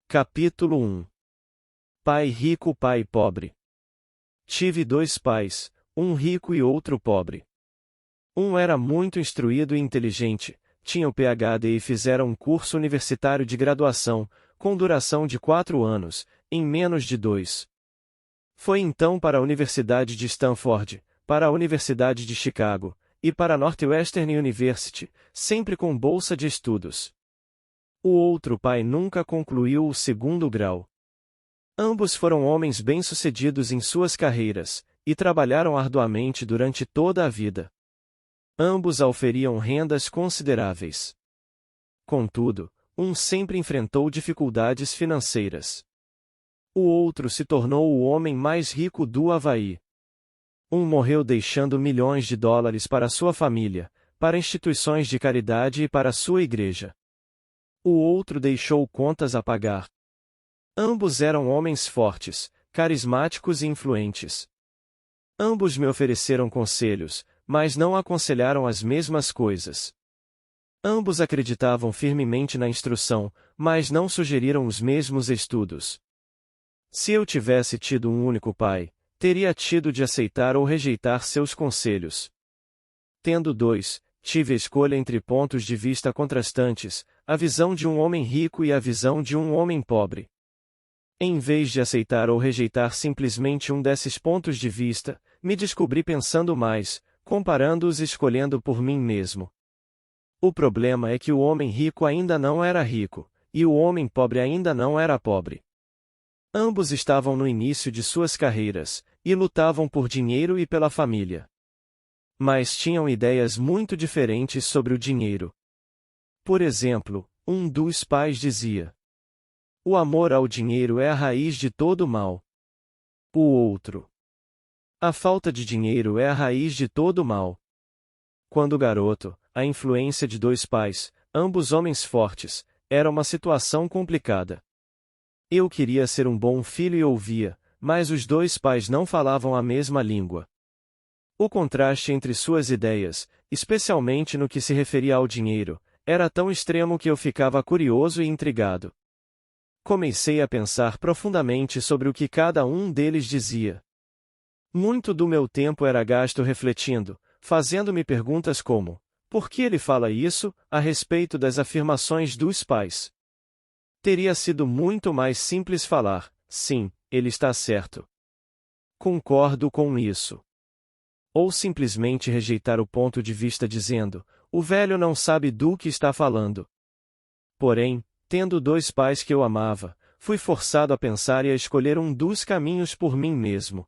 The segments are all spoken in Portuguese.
Capítulo 1. Pai rico, pai pobre. Tive dois pais, um rico e outro pobre. Um era muito instruído e inteligente, tinha o PhD e fizera um curso universitário de graduação, com duração de 4 anos, em menos de 2. Foi então para a Universidade de Stanford, para a Universidade de Chicago, e para a Northwestern University, sempre com bolsa de estudos. O outro pai nunca concluiu o segundo grau. Ambos foram homens bem-sucedidos em suas carreiras, e trabalharam arduamente durante toda a vida. Ambos auferiam rendas consideráveis. Contudo, um sempre enfrentou dificuldades financeiras. O outro se tornou o homem mais rico do Havaí. Um morreu deixando milhões de dólares para sua família, para instituições de caridade e para sua igreja. O outro deixou contas a pagar. Ambos eram homens fortes, carismáticos e influentes. Ambos me ofereceram conselhos, mas não aconselharam as mesmas coisas. Ambos acreditavam firmemente na instrução, mas não sugeriram os mesmos estudos. Se eu tivesse tido um único pai, teria tido de aceitar ou rejeitar seus conselhos. Tendo dois, tive a escolha entre pontos de vista contrastantes, a visão de um homem rico e a visão de um homem pobre. Em vez de aceitar ou rejeitar simplesmente um desses pontos de vista, me descobri pensando mais, comparando-os e escolhendo por mim mesmo. O problema é que o homem rico ainda não era rico, e o homem pobre ainda não era pobre. Ambos estavam no início de suas carreiras, e lutavam por dinheiro e pela família. Mas tinham ideias muito diferentes sobre o dinheiro. Por exemplo, um dos pais dizia: o amor ao dinheiro é a raiz de todo mal. O outro: a falta de dinheiro é a raiz de todo mal. Quando garoto, a influência de dois pais, ambos homens fortes, era uma situação complicada. Eu queria ser um bom filho e ouvia, mas os dois pais não falavam a mesma língua. O contraste entre suas ideias, especialmente no que se referia ao dinheiro, era tão extremo que eu ficava curioso e intrigado. Comecei a pensar profundamente sobre o que cada um deles dizia. Muito do meu tempo era gasto refletindo, fazendo-me perguntas como: por que ele fala isso, a respeito das afirmações dos pais? Teria sido muito mais simples falar: sim, ele está certo. Concordo com isso. Ou simplesmente rejeitar o ponto de vista dizendo: o velho não sabe do que está falando. Porém, tendo dois pais que eu amava, fui forçado a pensar e a escolher um dos caminhos por mim mesmo.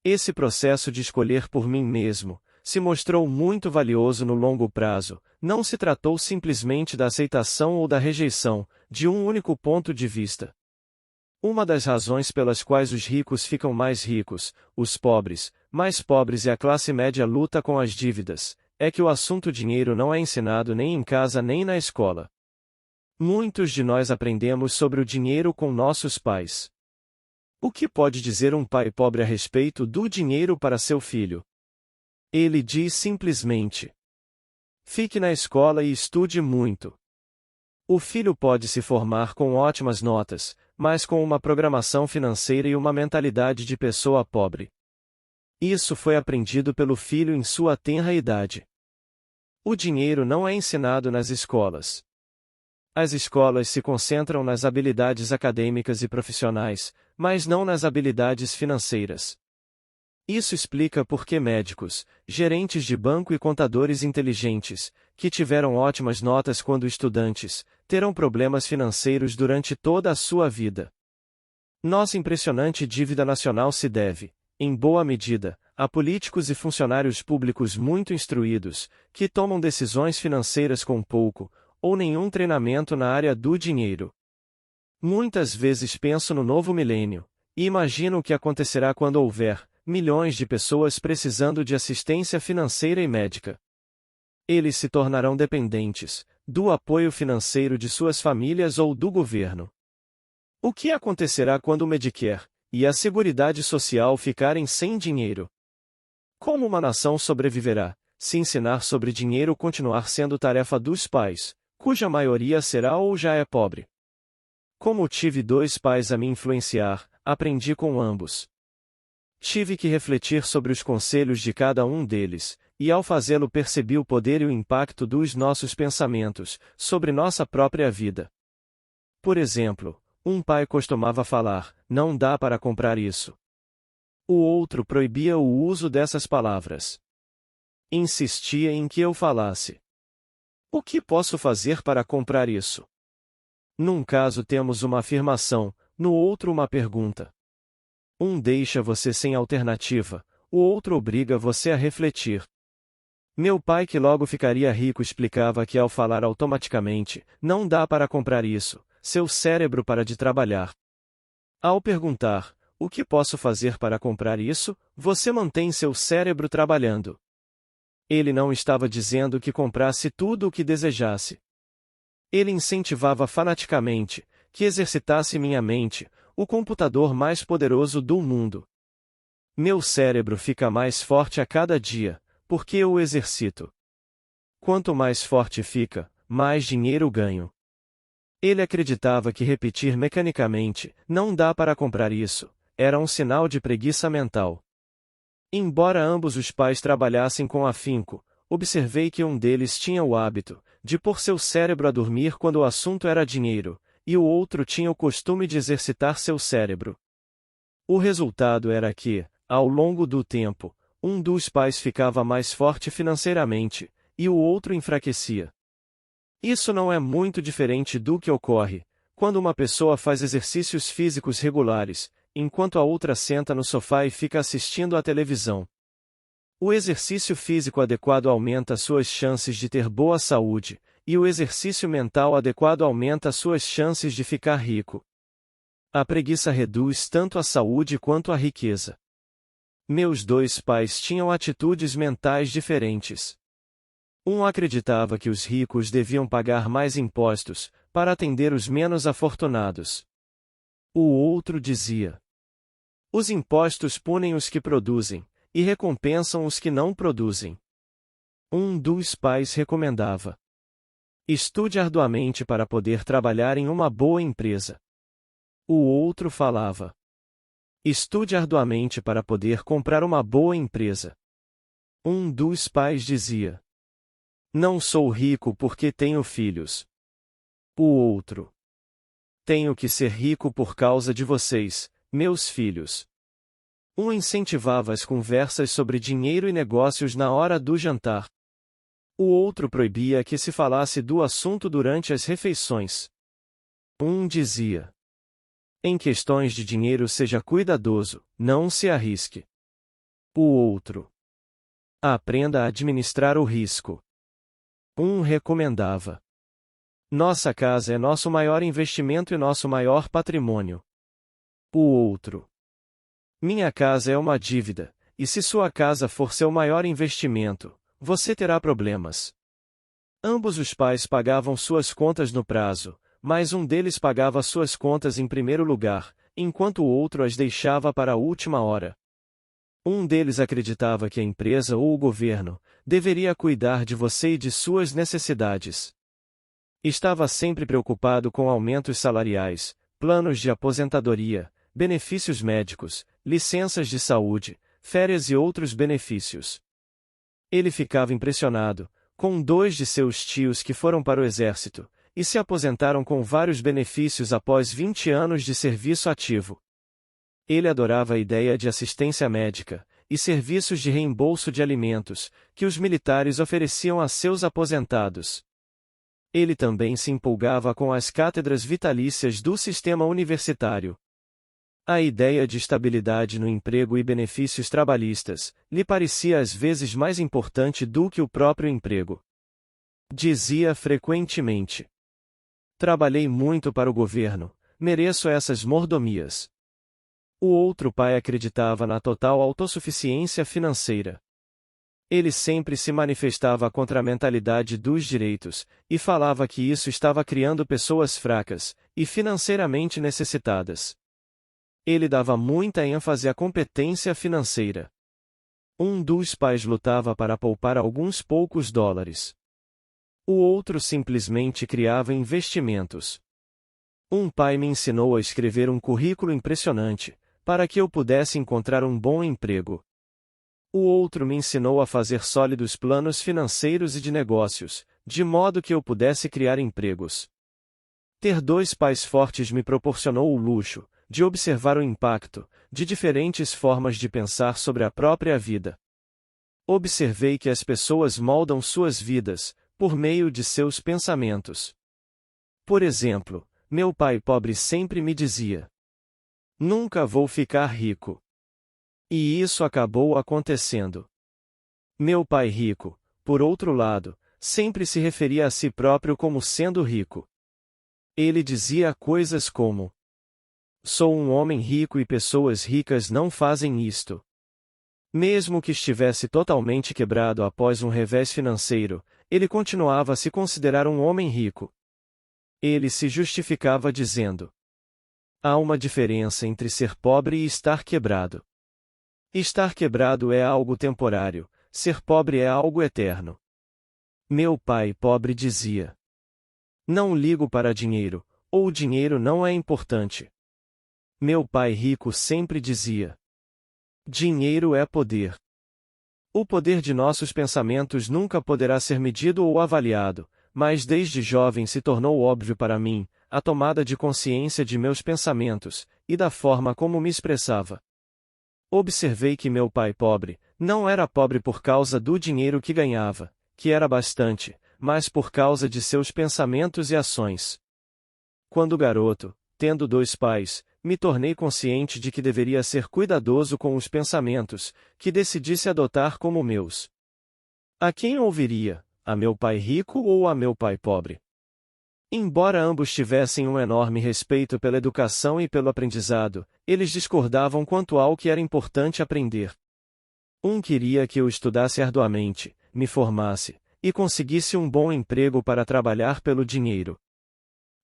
Esse processo de escolher por mim mesmo se mostrou muito valioso no longo prazo. Não se tratou simplesmente da aceitação ou da rejeição de um único ponto de vista. Uma das razões pelas quais os ricos ficam mais ricos, os pobres, mais pobres e a classe média luta com as dívidas, é que o assunto dinheiro não é ensinado nem em casa nem na escola. Muitos de nós aprendemos sobre o dinheiro com nossos pais. O que pode dizer um pai pobre a respeito do dinheiro para seu filho? Ele diz simplesmente: fique na escola e estude muito. O filho pode se formar com ótimas notas, mas com uma programação financeira e uma mentalidade de pessoa pobre. Isso foi aprendido pelo filho em sua tenra idade. O dinheiro não é ensinado nas escolas. As escolas se concentram nas habilidades acadêmicas e profissionais, mas não nas habilidades financeiras. Isso explica por que médicos, gerentes de banco e contadores inteligentes, que tiveram ótimas notas quando estudantes, terão problemas financeiros durante toda a sua vida. Nossa impressionante dívida nacional se deve, em boa medida, a políticos e funcionários públicos muito instruídos, que tomam decisões financeiras com pouco ou nenhum treinamento na área do dinheiro. Muitas vezes penso no novo milênio, e imagino o que acontecerá quando houver milhões de pessoas precisando de assistência financeira e médica. Eles se tornarão dependentes do apoio financeiro de suas famílias ou do governo. O que acontecerá quando o Medicare e a Seguridade Social ficarem sem dinheiro? Como uma nação sobreviverá, se ensinar sobre dinheiro continuar sendo tarefa dos pais, cuja maioria será ou já é pobre? Como tive dois pais a me influenciar, aprendi com ambos. Tive que refletir sobre os conselhos de cada um deles, e ao fazê-lo percebi o poder e o impacto dos nossos pensamentos sobre nossa própria vida. Por exemplo, um pai costumava falar: "Não dá para comprar isso." O outro proibia o uso dessas palavras. Insistia em que eu falasse: "O que posso fazer para comprar isso?" Num caso temos uma afirmação, no outro uma pergunta. Um deixa você sem alternativa, o outro obriga você a refletir. Meu pai, que logo ficaria rico, explicava que ao falar automaticamente: "Não dá para comprar isso", seu cérebro para de trabalhar. Ao perguntar: "O que posso fazer para comprar isso?", você mantém seu cérebro trabalhando. Ele não estava dizendo que comprasse tudo o que desejasse. Ele incentivava fanaticamente que exercitasse minha mente, o computador mais poderoso do mundo. Meu cérebro fica mais forte a cada dia, porque eu o exercito. Quanto mais forte fica, mais dinheiro ganho. Ele acreditava que repetir mecanicamente: "Não dá para comprar isso", era um sinal de preguiça mental. Embora ambos os pais trabalhassem com afinco, observei que um deles tinha o hábito de pôr seu cérebro a dormir quando o assunto era dinheiro, e o outro tinha o costume de exercitar seu cérebro. O resultado era que, ao longo do tempo, um dos pais ficava mais forte financeiramente, e o outro enfraquecia. Isso não é muito diferente do que ocorre quando uma pessoa faz exercícios físicos regulares, enquanto a outra senta no sofá e fica assistindo à televisão. O exercício físico adequado aumenta suas chances de ter boa saúde, e o exercício mental adequado aumenta suas chances de ficar rico. A preguiça reduz tanto a saúde quanto a riqueza. Meus dois pais tinham atitudes mentais diferentes. Um acreditava que os ricos deviam pagar mais impostos para atender os menos afortunados. O outro dizia: "Os impostos punem os que produzem e recompensam os que não produzem." Um dos pais recomendava: "Estude arduamente para poder trabalhar em uma boa empresa." O outro falava: "Estude arduamente para poder comprar uma boa empresa." Um dos pais dizia: "Não sou rico porque tenho filhos." O outro: "Tenho que ser rico por causa de vocês, meus filhos." Um incentivava as conversas sobre dinheiro e negócios na hora do jantar. O outro proibia que se falasse do assunto durante as refeições. Um dizia: "Em questões de dinheiro seja cuidadoso, não se arrisque." O outro: "Aprenda a administrar o risco." Um recomendava: "Nossa casa é nosso maior investimento e nosso maior patrimônio." O outro: "Minha casa é uma dívida, e se sua casa for seu maior investimento, você terá problemas." Ambos os pais pagavam suas contas no prazo, mas um deles pagava suas contas em primeiro lugar, enquanto o outro as deixava para a última hora. Um deles acreditava que a empresa ou o governo deveria cuidar de você e de suas necessidades. Estava sempre preocupado com aumentos salariais, planos de aposentadoria, benefícios médicos, licenças de saúde, férias e outros benefícios. Ele ficava impressionado com dois de seus tios que foram para o exército e se aposentaram com vários benefícios após 20 anos de serviço ativo. Ele adorava a ideia de assistência médica e serviços de reembolso de alimentos que os militares ofereciam a seus aposentados. Ele também se empolgava com as cátedras vitalícias do sistema universitário. A ideia de estabilidade no emprego e benefícios trabalhistas lhe parecia às vezes mais importante do que o próprio emprego. Dizia frequentemente: "Trabalhei muito para o governo, mereço essas mordomias." O outro pai acreditava na total autossuficiência financeira. Ele sempre se manifestava contra a mentalidade dos direitos, e falava que isso estava criando pessoas fracas e financeiramente necessitadas. Ele dava muita ênfase à competência financeira. Um dos pais lutava para poupar alguns poucos dólares. O outro simplesmente criava investimentos. Um pai me ensinou a escrever um currículo impressionante, para que eu pudesse encontrar um bom emprego. O outro me ensinou a fazer sólidos planos financeiros e de negócios, de modo que eu pudesse criar empregos. Ter dois pais fortes me proporcionou o luxo de observar o impacto de diferentes formas de pensar sobre a própria vida. Observei que as pessoas moldam suas vidas por meio de seus pensamentos. Por exemplo, meu pai pobre sempre me dizia: "Nunca vou ficar rico." E isso acabou acontecendo. Meu pai rico, por outro lado, sempre se referia a si próprio como sendo rico. Ele dizia coisas como: "Sou um homem rico e pessoas ricas não fazem isto." Mesmo que estivesse totalmente quebrado após um revés financeiro, ele continuava a se considerar um homem rico. Ele se justificava dizendo: "Há uma diferença entre ser pobre e estar quebrado. Estar quebrado é algo temporário, ser pobre é algo eterno." Meu pai pobre dizia: "Não ligo para dinheiro, ou o dinheiro não é importante." Meu pai rico sempre dizia: "Dinheiro é poder." O poder de nossos pensamentos nunca poderá ser medido ou avaliado, mas desde jovem se tornou óbvio para mim a tomada de consciência de meus pensamentos e da forma como me expressava. Observei que meu pai pobre não era pobre por causa do dinheiro que ganhava, que era bastante, mas por causa de seus pensamentos e ações. Quando garoto, tendo dois pais, me tornei consciente de que deveria ser cuidadoso com os pensamentos que decidisse adotar como meus. A quem ouviria, a meu pai rico ou a meu pai pobre? Embora ambos tivessem um enorme respeito pela educação e pelo aprendizado, eles discordavam quanto ao que era importante aprender. Um queria que eu estudasse arduamente, me formasse, e conseguisse um bom emprego para trabalhar pelo dinheiro.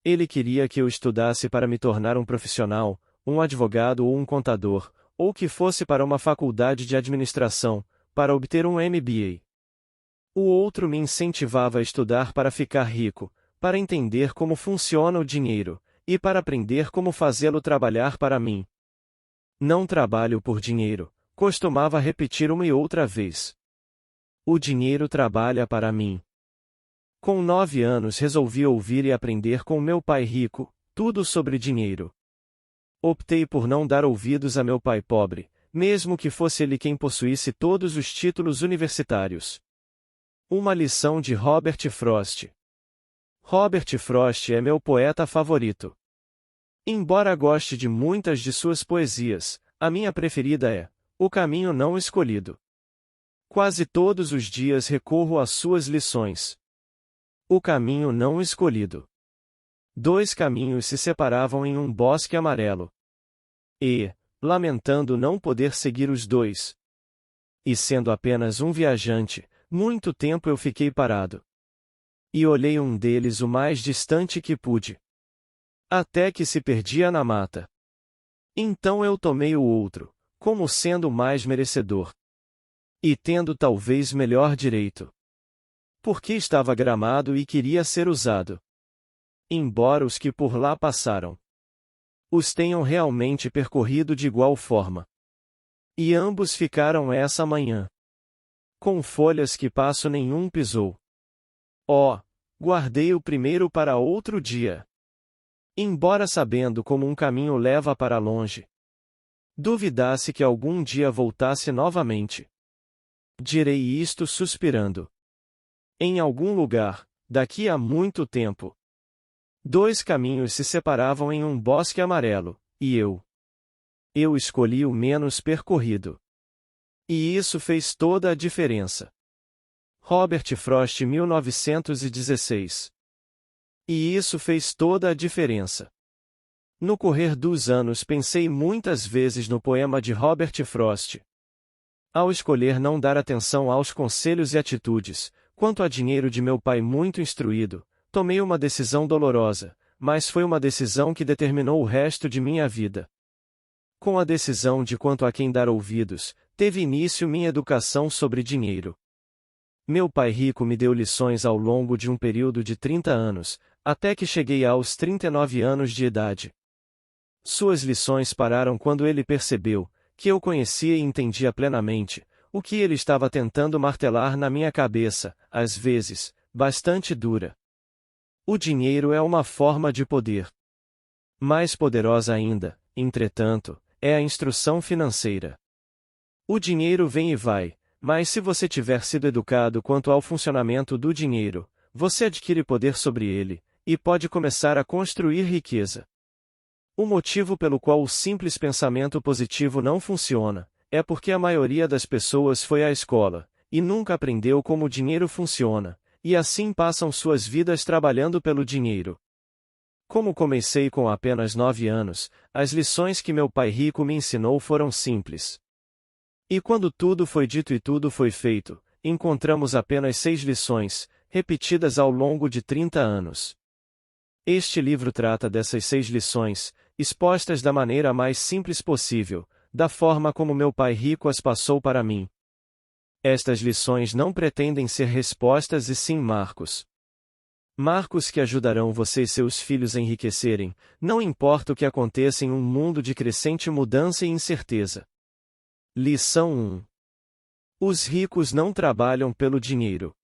Ele queria que eu estudasse para me tornar um profissional, um advogado ou um contador, ou que fosse para uma faculdade de administração, para obter um MBA. O outro me incentivava a estudar para ficar rico, para entender como funciona o dinheiro, e para aprender como fazê-lo trabalhar para mim. "Não trabalho por dinheiro", costumava repetir uma e outra vez. "O dinheiro trabalha para mim." Com 9 anos resolvi ouvir e aprender com meu pai rico, tudo sobre dinheiro. Optei por não dar ouvidos a meu pai pobre, mesmo que fosse ele quem possuísse todos os títulos universitários. Uma lição de Robert Frost. Robert Frost é meu poeta favorito. Embora goste de muitas de suas poesias, a minha preferida é O Caminho Não Escolhido. Quase todos os dias recorro às suas lições. O caminho não escolhido. 2 caminhos se separavam em um bosque amarelo. E, lamentando não poder seguir os dois, e sendo apenas um viajante, muito tempo eu fiquei parado. E olhei um deles o mais distante que pude, até que se perdia na mata. Então eu tomei o outro, como sendo mais merecedor. E tendo talvez melhor direito. Porque estava gramado e queria ser usado. Embora os que por lá passaram os tenham realmente percorrido de igual forma. E ambos ficaram essa manhã com folhas que passo nenhum pisou. Oh, guardei o primeiro para outro dia. Embora sabendo como um caminho leva para longe, duvidasse que algum dia voltasse novamente. Direi isto suspirando. Em algum lugar, daqui a muito tempo, 2 caminhos se separavam em um bosque amarelo, e eu escolhi o menos percorrido. E isso fez toda a diferença. Robert Frost 1916. E isso fez toda a diferença. No correr dos anos pensei muitas vezes no poema de Robert Frost. Ao escolher não dar atenção aos conselhos e atitudes, quanto a dinheiro de meu pai muito instruído, tomei uma decisão dolorosa, mas foi uma decisão que determinou o resto de minha vida. Com a decisão de quanto a quem dar ouvidos, teve início minha educação sobre dinheiro. Meu pai rico me deu lições ao longo de um período de 30 anos, até que cheguei aos 39 anos de idade. Suas lições pararam quando ele percebeu que eu conhecia e entendia plenamente o que ele estava tentando martelar na minha cabeça, às vezes, bastante dura. O dinheiro é uma forma de poder. Mais poderosa ainda, entretanto, é a instrução financeira. O dinheiro vem e vai, mas se você tiver sido educado quanto ao funcionamento do dinheiro, você adquire poder sobre ele, e pode começar a construir riqueza. O motivo pelo qual o simples pensamento positivo não funciona, é porque a maioria das pessoas foi à escola, e nunca aprendeu como o dinheiro funciona, e assim passam suas vidas trabalhando pelo dinheiro. Como comecei com apenas 9 anos, as lições que meu pai rico me ensinou foram simples. E quando tudo foi dito e tudo foi feito, encontramos apenas 6 lições, repetidas ao longo de 30 anos. Este livro trata dessas 6 lições, expostas da maneira mais simples possível, da forma como meu pai rico as passou para mim. Estas lições não pretendem ser respostas e sim marcos. Marcos que ajudarão você e seus filhos a enriquecerem, não importa o que aconteça em um mundo de crescente mudança e incerteza. Lição 1. Os ricos não trabalham pelo dinheiro.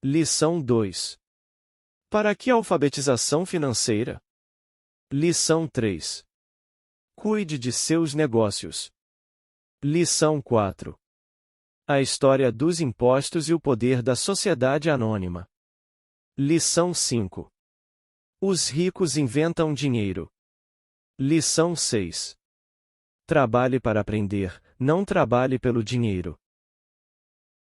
Lição 2. Para que alfabetização financeira? Lição 3. Cuide de seus negócios. Lição 4. A história dos impostos e o poder da sociedade anônima. Lição 5. Os ricos inventam dinheiro. Lição 6. Trabalhe para aprender, não trabalhe pelo dinheiro.